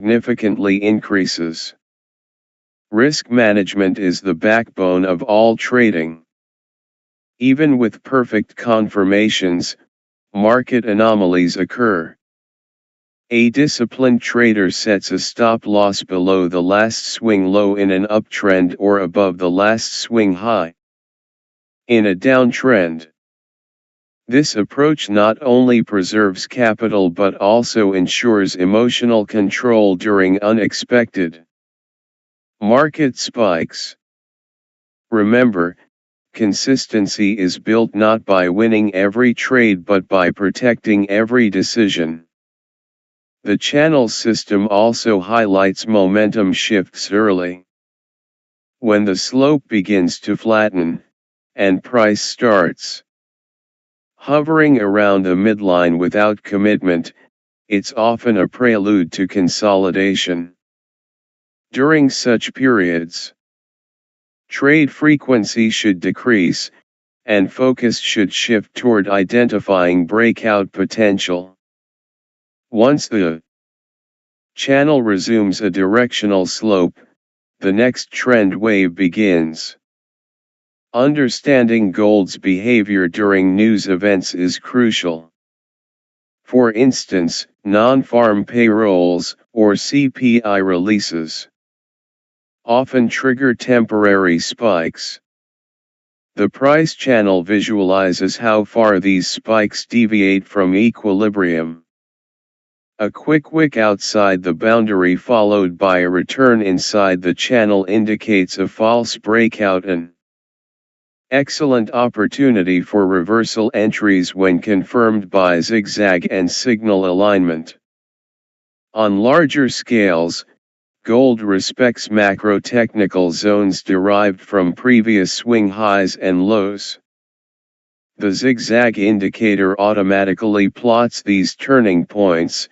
significantly increases. Risk management is the backbone of all trading. Even with perfect confirmations, market anomalies occur. A disciplined trader sets a stop loss below the last swing low in an uptrend or above the last swing high in a downtrend. This approach not only preserves capital but also ensures emotional control during unexpected market spikes. Remember, consistency is built not by winning every trade but by protecting every decision. The channel system also highlights momentum shifts early. When the slope begins to flatten, and price starts hovering around the midline without commitment, it's often a prelude to consolidation. During such periods, trade frequency should decrease, and focus should shift toward identifying breakout potential. Once the channel resumes a directional slope, the next trend wave begins. Understanding gold's behavior during news events is crucial. For instance, non-farm payrolls, or CPI releases, often trigger temporary spikes. The price channel visualizes how far these spikes deviate from equilibrium. A quick wick outside the boundary followed by a return inside the channel indicates a false breakout, an excellent opportunity for reversal entries when confirmed by zigzag and signal alignment. On larger scales, gold respects macro-technical zones derived from previous swing highs and lows. The zigzag indicator automatically plots these turning points,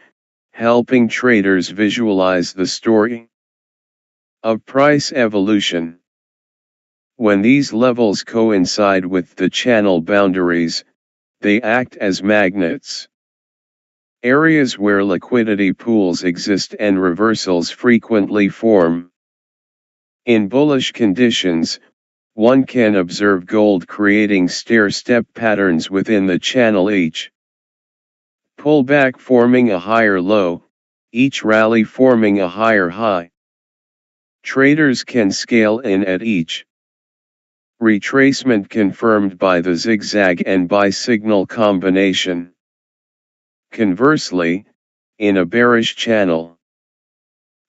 helping traders visualize the story of price evolution. When these levels coincide with the channel boundaries, they act as magnets. Areas where liquidity pools exist and reversals frequently form. In bullish conditions, one can observe gold creating stair-step patterns within the channel, each pullback forming a higher low, each rally forming a higher high. Traders can scale in at each retracement confirmed by the zigzag and buy signal combination. Conversely, in a bearish channel,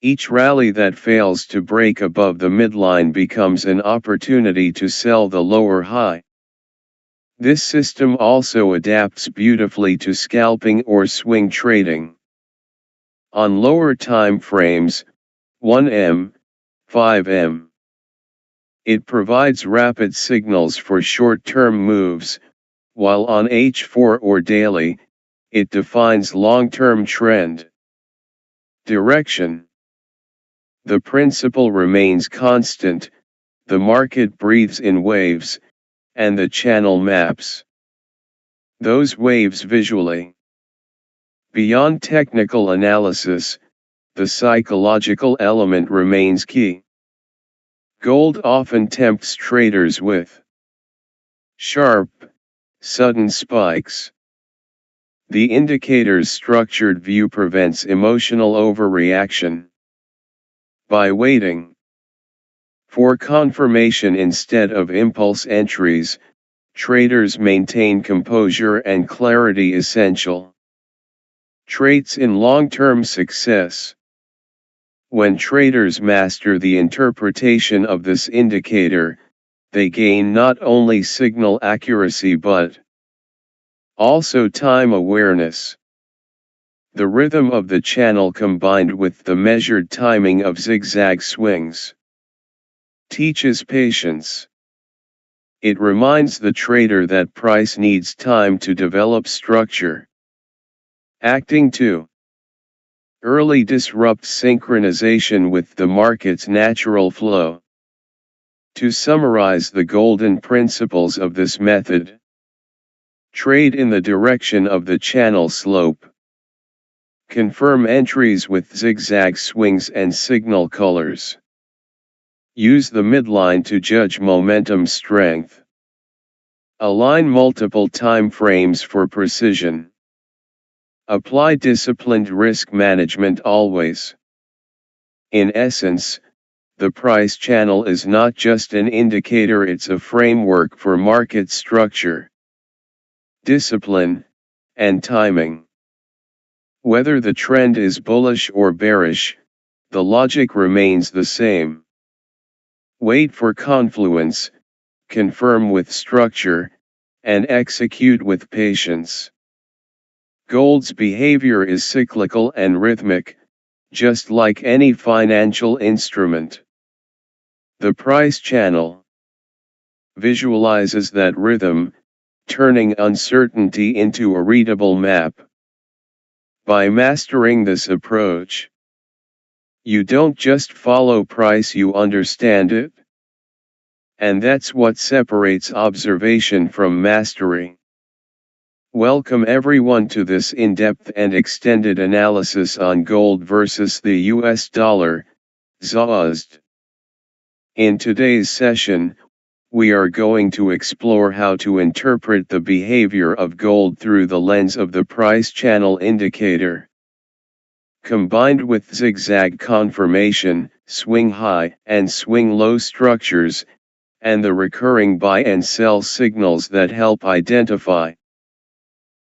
each rally that fails to break above the midline becomes an opportunity to sell the lower high. This system also adapts beautifully to scalping or swing trading. On lower time frames, 1M, 5M, it provides rapid signals for short-term moves, while on H4 or daily, it defines long-term trend direction. The principle remains constant, the market breathes in waves, and the channel maps those waves visually. Beyond technical analysis, the psychological element remains key. Gold often tempts traders with sharp, sudden spikes. The indicator's structured view prevents emotional overreaction. By waiting for confirmation instead of impulse entries, traders maintain composure and clarity, essential traits in long-term success. When traders master the interpretation of this indicator, they gain not only signal accuracy but also time awareness. The rhythm of the channel combined with the measured timing of zigzag swings teaches patience. It reminds the trader that price needs time to develop structure. Acting to early disrupts synchronization with the market's natural flow. To summarize the golden principles of this method: trade in the direction of the channel slope. Confirm entries with zigzag swings and signal colors. Use the midline to judge momentum strength. Align multiple time frames for precision. Apply disciplined risk management always. In essence, the price channel is not just an indicator, it's a framework for market structure, discipline, and timing. Whether the trend is bullish or bearish, the logic remains the same. Wait for confluence, confirm with structure, and execute with patience. Gold's behavior is cyclical and rhythmic, just like any financial instrument. The price channel visualizes that rhythm, turning uncertainty into a readable map. By mastering this approach, you don't just follow price, you understand it. And that's what separates observation from mastery. Welcome everyone to this in-depth and extended analysis on gold versus the US dollar, xauusd. In today's session, we are going to explore how to interpret the behavior of gold through the lens of the price channel indicator. Combined with zigzag confirmation, swing high and swing low structures, and the recurring buy and sell signals that help identify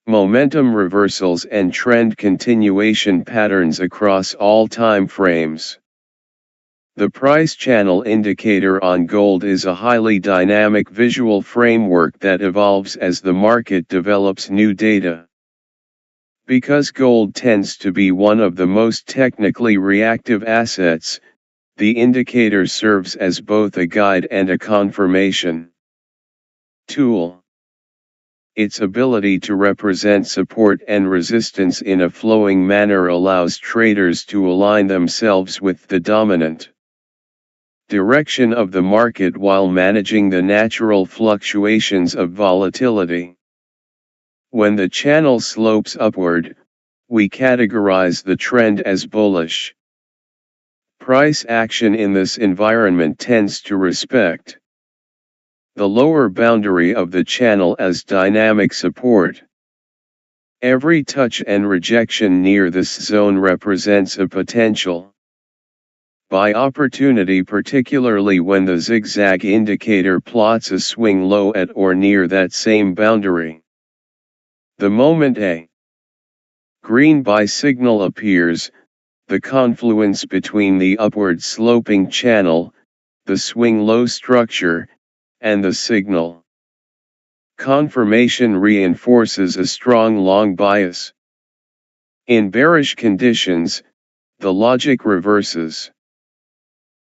momentum reversals and trend continuation patterns across all time frames. The price channel indicator on gold is a highly dynamic visual framework that evolves as the market develops new data. Because gold tends to be one of the most technically reactive assets, the indicator serves as both a guide and a confirmation tool. Its ability to represent support and resistance in a flowing manner allows traders to align themselves with the dominant direction of the market while managing the natural fluctuations of volatility. When the channel slopes upward, we categorize the trend as bullish. Price action in this environment tends to respect the lower boundary of the channel as dynamic support. Every touch and rejection near this zone represents a potential buy opportunity, particularly when the zigzag indicator plots a swing low at or near that same boundary. The moment a green buy signal appears, the confluence between the upward sloping channel, the swing low structure, and the signal confirmation reinforces a strong long bias. In bearish conditions, the logic reverses.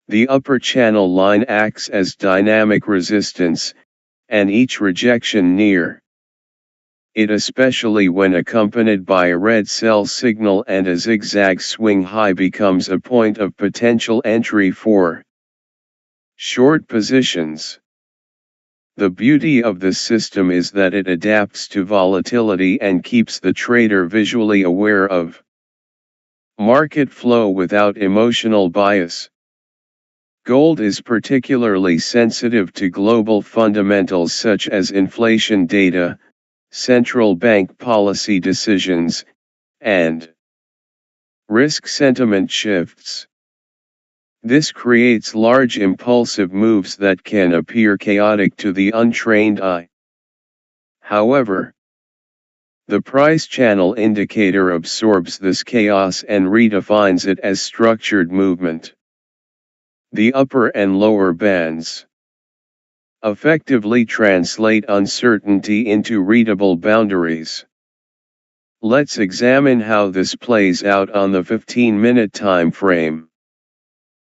The upper channel line acts as dynamic resistance, and each rejection near it, especially when accompanied by a red sell signal and a zigzag swing high, becomes a point of potential entry for short positions. The beauty of this system is that it adapts to volatility and keeps the trader visually aware of market flow without emotional bias. Gold is particularly sensitive to global fundamentals such as inflation data, central bank policy decisions, and risk sentiment shifts. This creates large impulsive moves that can appear chaotic to the untrained eye. However, the price channel indicator absorbs this chaos and redefines it as structured movement. The upper and lower bands effectively translate uncertainty into readable boundaries. Let's examine how this plays out on the 15-minute time frame.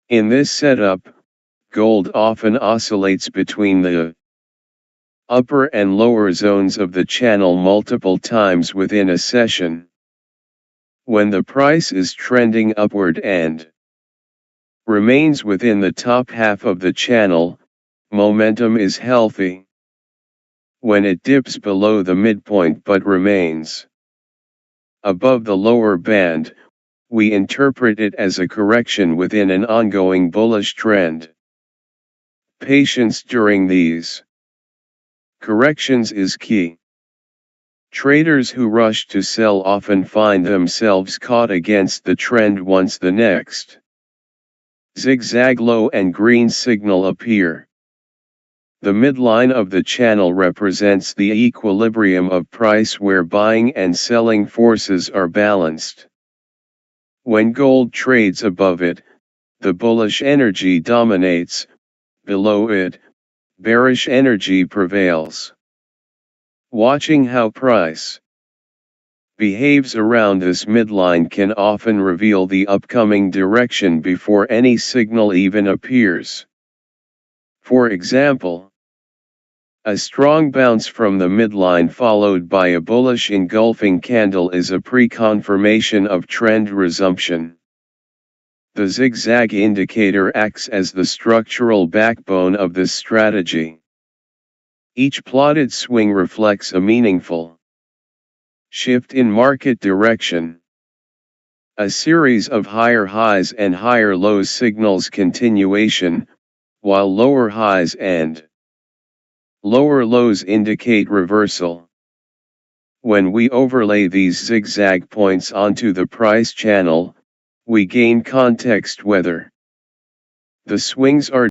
In this setup, gold often oscillates between the upper and lower zones of the channel multiple times within a session. When the price is trending upward and remains within the top half of the channel, momentum is healthy. When it dips below the midpoint but remains above the lower band, we interpret it as a correction within an ongoing bullish trend. Patience during these corrections is key. Traders who rush to sell often find themselves caught against the trend once the next zigzag low and green signal appear. The midline of the channel represents the equilibrium of price where buying and selling forces are balanced. When gold trades above it, the bullish energy dominates; below it, bearish energy prevails. Watching how price behaves around this midline can often reveal the upcoming direction before any signal even appears. For example, a strong bounce from the midline followed by a bullish engulfing candle is a pre-confirmation of trend resumption. The zigzag indicator acts as the structural backbone of this strategy. Each plotted swing reflects a meaningful shift in market direction. A series of higher highs and higher lows signals continuation, while lower highs and lower lows indicate reversal. When we overlay these zigzag points onto the price channel, we gain context whether the swings are